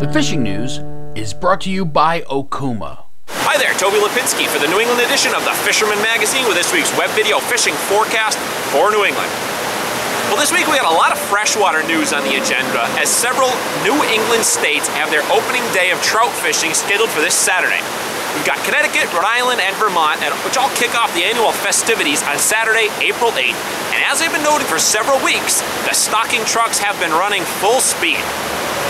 The fishing news is brought to you by Okuma. Hi there, Toby Lapinski for the New England edition of the Fisherman magazine with this week's web video fishing forecast for New England. Well, this week we got a lot of freshwater news on the agenda as several New England states have their opening day of trout fishing scheduled for this Saturday. We've got Connecticut, Rhode Island, and Vermont, which all kick off the annual festivities on Saturday, April 8th. And as they've been noting for several weeks, the stocking trucks have been running full speed.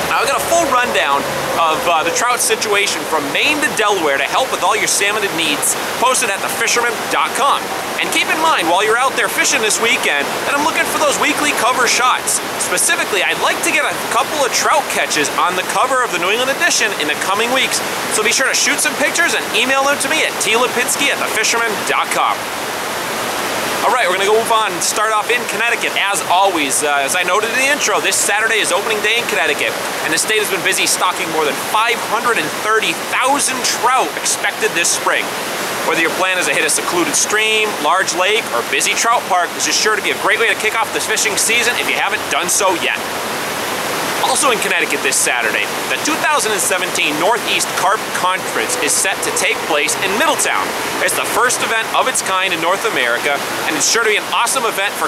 Now, I've got a full rundown of the trout situation from Maine to Delaware to help with all your salmonid needs, posted at thefisherman.com. And keep in mind, while you're out there fishing this weekend, that I'm looking for those weekly cover shots. Specifically, I'd like to get a couple of trout catches on the cover of the New England edition in the coming weeks. So be sure to shoot some pictures and email them to me at tlapinski@thefisherman.com. All right, we're going to go move on and start off in Connecticut. As always, as I noted in the intro, this Saturday is opening day in Connecticut, and the state has been busy stocking more than 530,000 trout expected this spring. Whether your plan is to hit a secluded stream, large lake, or busy trout park, this is sure to be a great way to kick off this fishing season if you haven't done so yet. Also in Connecticut this Saturday, the 2017 North East Carp Conference is set to take place in Middletown. It's the first event of its kind in North America, and it's sure to be an awesome event for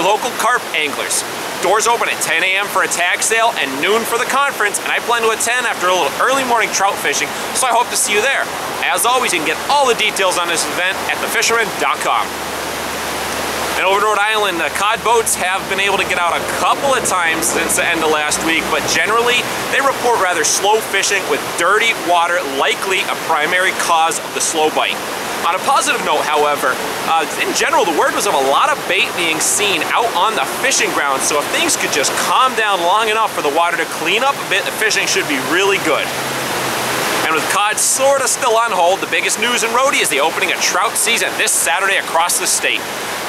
local carp anglers. Doors open at 10 a.m. for a tag sale and noon for the conference, and I plan to attend after a little early morning trout fishing, so I hope to see you there. As always, you can get all the details on this event at thefisherman.com. And over in Rhode Island, the cod boats have been able to get out a couple of times since the end of last week, but generally they report rather slow fishing with dirty water likely a primary cause of the slow bite. On a positive note, however, in general, the word was of a lot of bait being seen out on the fishing ground, so if things could just calm down long enough for the water to clean up a bit, the fishing should be really good. And with cod sort of still on hold, the biggest news in Rhode is the opening of trout season this Saturday across the state.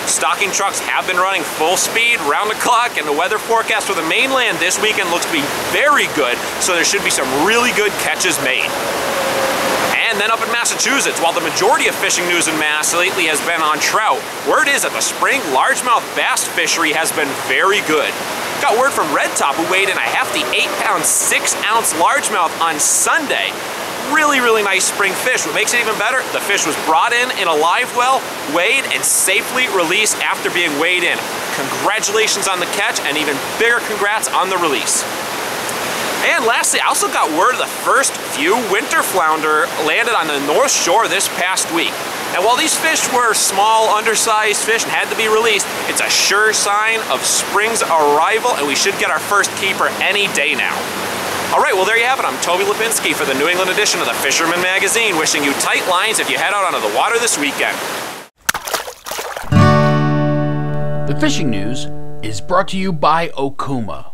Stocking trucks have been running full speed, round the clock, and the weather forecast for the mainland this weekend looks to be very good, so there should be some really good catches made. And then up in Massachusetts, while the majority of fishing news in Mass lately has been on trout, word is that the spring largemouth bass fishery has been very good. Got word from Red Top, who weighed in a hefty 8-pound, 6-ounce largemouth on Sunday. Really nice spring fish. What makes it even better, the fish was brought in a live well, weighed, and safely released after being weighed in. Congratulations on the catch, and even bigger congrats on the release. And lastly, I also got word of the first few winter flounder landed on the North Shore this past week. Now, while these fish were small, undersized fish and had to be released, it's a sure sign of spring's arrival, and we should get our first keeper any day now. All right, well, there you have it. I'm Toby Lapinski for the New England edition of the Fisherman magazine, wishing you tight lines if you head out onto the water this weekend. The fishing news is brought to you by Okuma.